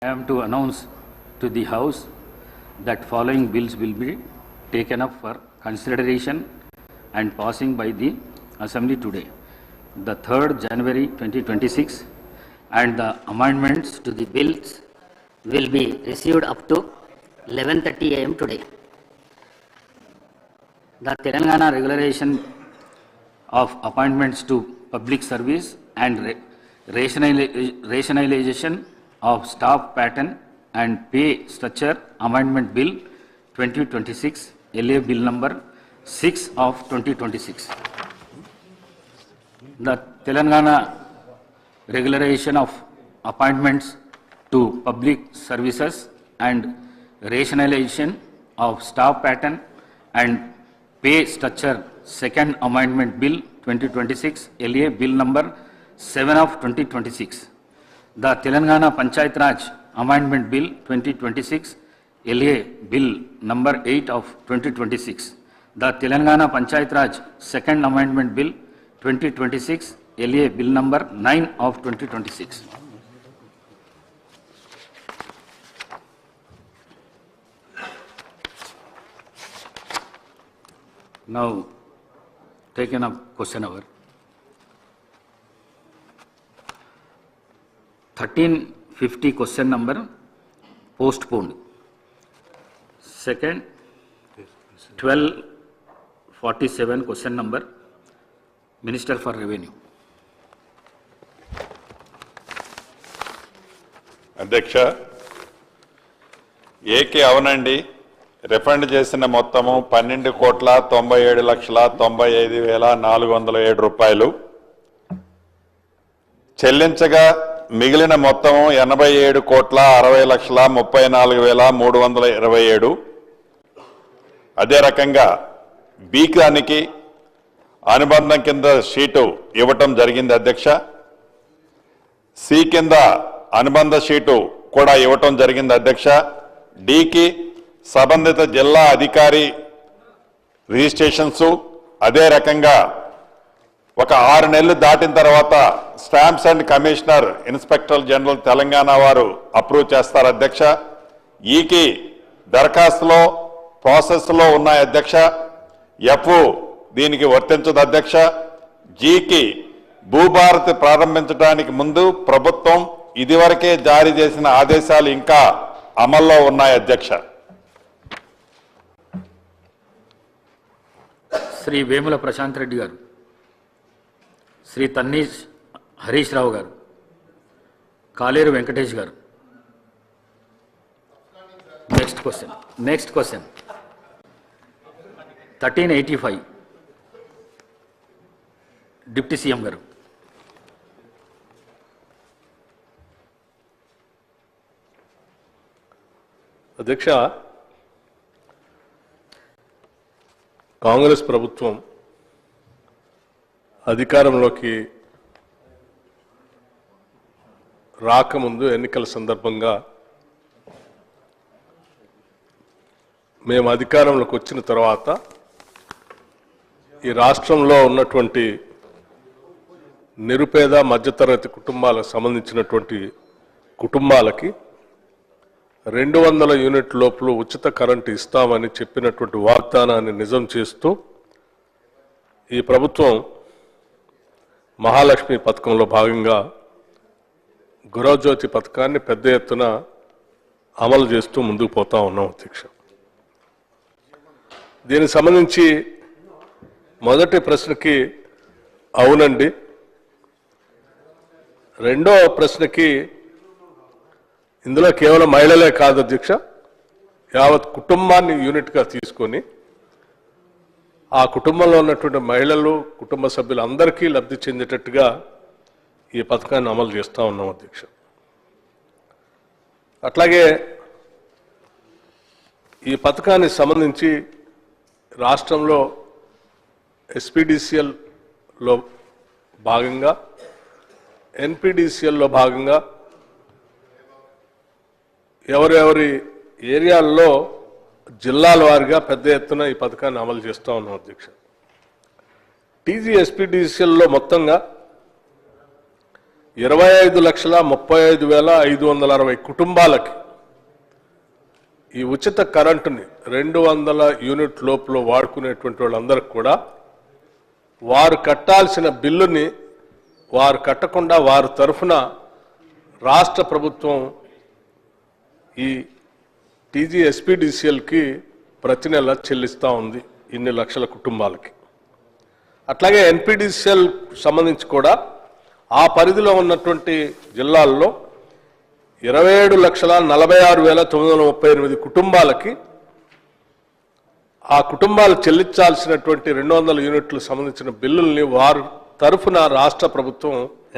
I am to announce to the House that following bills will be taken up for consideration and passing by the Assembly today. The 3rd January 2026 and the amendments to the bills will be received up to 11:30 a.m. today. The Telangana Regulation of Appointments to Public Service and Rationalization of Staff Pattern and Pay Structure Amendment Bill 2026, LA Bill number 6 of 2026. The Telangana Regulation of Appointments to Public Services and Rationalization of Staff Pattern and Pay Structure Second Amendment Bill 2026, LA Bill number 7 of 2026. The Telangana Panchayat Raj Amendment Bill 2026, LA Bill number 8 of 2026. The Telangana Panchayat Raj Second Amendment Bill 2026, LA Bill number 9 of 2026. Now, taken up question hour. 1350 question number postponed. Second, 1247 question number Minister for Revenue. అధ్యక్ష, AK అవునండి, refund చేసిన మొత్తము 12,97,95,407 రూపాయలు. చెల్లించగా మిగిలిన మొత్తము 87,60,34,327. అదే రకంగా B దానికి అనుబంధం కింద షీటు ఇవ్వటం జరిగింది అధ్యక్ష. సి కింద అనుబంధ షీటు కూడా ఇవ్వటం జరిగింది అధ్యక్ష. డికి సంబంధిత జిల్లా అధికారి రిజిస్ట్రేషన్స్, అదే రకంగా ఒక 6 నెలలు దాటిన తర్వాత stamps and commissioner inspector general Telangana వారు అప్రూవ్ చేస్తారు అధ్యక్ష. ఈకి దరఖాస్తులో ప్రాసెస్లో ఉన్నాయి అధ్యక్ష. ఎఫ్ దీనికి వర్తించదు అధ్యక్ష. జీకి భూభారతి ప్రారంభించడానికి ముందు ప్రభుత్వం ఇదివరకే జారీ చేసిన ఆదేశాలు ఇంకా అమల్లో ఉన్నాయి అధ్యక్ష. శ్రీ వేముల ప్రశాంత్ రెడ్డి గారు, శ్రీ తన్నీష్ హరీష్ రావు గారు, కాలేరు వెంకటేష్ గారు. నెక్స్ట్ క్వశ్చన్ 1385 డిప్యూటీ సీఎం గారు. అధ్యక్ష, కాంగ్రెస్ ప్రభుత్వం అధికారంలోకి రాకముందు ఎన్నికల సందర్భంగా మేము అధికారంలోకి వచ్చిన తర్వాత ఈ రాష్ట్రంలో ఉన్నటువంటి నిరుపేద మధ్యతరగతి కుటుంబాలకు సంబంధించినటువంటి కుటుంబాలకి 200 యూనిట్ లోపల ఉచిత కరెంటు ఇస్తామని చెప్పినటువంటి వాగ్దానాన్ని నిజం చేస్తూ ఈ ప్రభుత్వం మహాలక్ష్మి పథకంలో భాగంగా గృహజ్యోతి పథకాన్ని పెద్ద ఎత్తున అమలు చేస్తూ ముందుకు పోతా ఉన్నాం అధ్యక్ష. దీనికి సంబంధించి మొదటి ప్రశ్నకి అవునండి, రెండో ప్రశ్నకి ఇందులో కేవలం మహిళలే కాదు అధ్యక్ష, యావత్ కుటుంబాన్ని యూనిట్గా తీసుకొని ఆ కుటుంబంలో ఉన్నటువంటి మహిళలు కుటుంబ సభ్యులు అందరికీ లబ్ధి చెందేటట్టుగా ఈ పథకాన్ని అమలు చేస్తూ ఉన్నాం అధ్యక్ష. అట్లాగే ఈ పథకానికి సంబంధించి రాష్ట్రంలో ఎస్పీడీసీఎల్లో భాగంగా ఎన్పీడీసీఎల్లో భాగంగా ఎవరెవరి ఏరియాల్లో జిల్లాల వారిగా పెద్ద ఎత్తున ఈ పథకాన్ని అమలు చేస్తూ ఉన్నాం అధ్యక్ష. టీజీఎస్పీడీసీఎల్లో మొత్తంగా 25,35,560 కుటుంబాలకి ఈ ఉచిత కరెంటుని 200 యూనిట్ లోపల వాడుకునేటువంటి వాళ్ళందరికీ కూడా వారు కట్టాల్సిన బిల్లుని వారు కట్టకుండా వారి తరఫున రాష్ట్ర ప్రభుత్వం ఈ TGSPDCLకి ప్రతి నెల చెల్లిస్తూ ఉంది ఇన్ని లక్షల కుటుంబాలకి. అట్లాగే NPDCL సంబంధించి కూడా ఆ పరిధిలో ఉన్నటువంటి జిల్లాల్లో 27,46,938 కుటుంబాలకి ఆ కుటుంబాలు చెల్లించాల్సినటువంటి 200 యూనిట్లకు సంబంధించిన బిల్లుల్ని వారి తరఫున రాష్ట్ర ప్రభుత్వం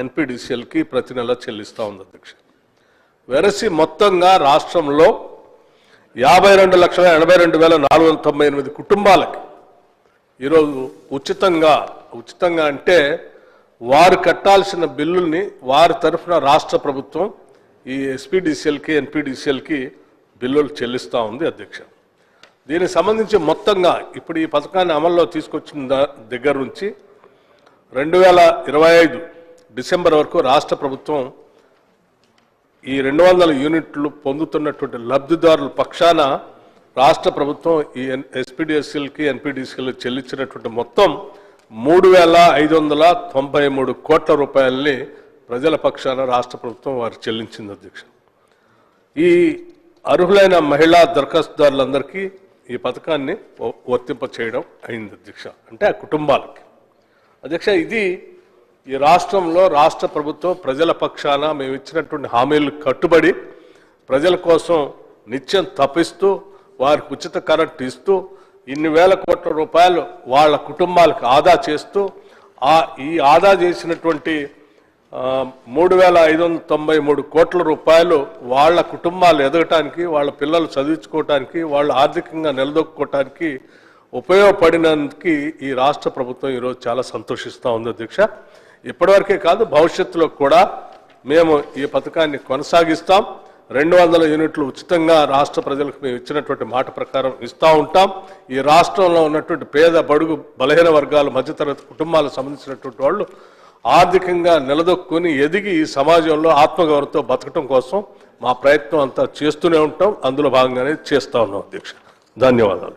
NPDCLకి ప్రతి నెల చెల్లిస్తూ ఉంది అధ్యక్ష. వెరసి మొత్తంగా రాష్ట్రంలో 52,82,498 కుటుంబాలకి ఈరోజు ఉచితంగా అంటే వారు కట్టాల్సిన బిల్లుల్ని వారి తరఫున రాష్ట్ర ప్రభుత్వం ఈ SPDCLకి NPDCLకి బిల్లులు చెల్లిస్తూ ఉంది అధ్యక్ష. దీనికి సంబంధించి మొత్తంగా ఇప్పుడు ఈ పథకాన్ని అమల్లో తీసుకొచ్చిన దగ్గర నుంచి 2025 డిసెంబర్ వరకు రాష్ట్ర ప్రభుత్వం ఈ 200 యూనిట్లు పొందుతున్నటువంటి లబ్ధిదారుల పక్షాన రాష్ట్ర ప్రభుత్వం ఈ SPDCLకి NPDCLకి చెల్లించినటువంటి మొత్తం 3,593 కోట్ల రూపాయలని ప్రజల పక్షాన రాష్ట్ర ప్రభుత్వం వారు చెల్లించింది అధ్యక్ష. ఈ అర్హులైన మహిళా దరఖాస్తుదారులందరికీ ఈ పథకాన్ని వర్తింప చేయడం అయింది అధ్యక్ష. అంటే ఆ కుటుంబాలకి అధ్యక్ష ఇది ఈ రాష్ట్రంలో రాష్ట్ర ప్రభుత్వం ప్రజల పక్షాన మేము ఇచ్చినటువంటి హామీలకు కట్టుబడి ప్రజల కోసం నిత్యం తప్పిస్తూ వారికి ఉచిత కరెంట్ ఇస్తూ ఇన్ని వేల కోట్ల రూపాయలు వాళ్ళ కుటుంబాలకు ఆదా చేస్తూ ఈ ఆదా చేసినటువంటి 3,593 కోట్ల రూపాయలు వాళ్ళ కుటుంబాలు ఎదగటానికి వాళ్ళ పిల్లలు చదివించుకోవటానికి వాళ్ళు ఆర్థికంగా నిలదొక్కుకోవటానికి ఉపయోగపడినందుకు ఈ రాష్ట్ర ప్రభుత్వం ఈరోజు చాలా సంతోషిస్తూ ఉంది అధ్యక్ష. ఇప్పటివరకే కాదు భవిష్యత్తులో కూడా మేము ఈ పథకాన్ని కొనసాగిస్తాం. 200 యూనిట్లు ఉచితంగా రాష్ట్ర ప్రజలకు మేము ఇచ్చినటువంటి మాట ప్రకారం ఇస్తూ ఉంటాం. ఈ రాష్ట్రంలో ఉన్నటువంటి పేద బడుగు బలహీన వర్గాలు మధ్యతరగతి కుటుంబాలకు సంబంధించినటువంటి వాళ్ళు ఆర్థికంగా నిలదొక్కుని ఎదిగి ఈ సమాజంలో ఆత్మగౌరవంతో బతకటం కోసం మా ప్రయత్నం అంతా చేస్తూనే ఉంటాం. అందులో భాగంగానే చేస్తూ ఉన్నాం అధ్యక్ష. ధన్యవాదాలు.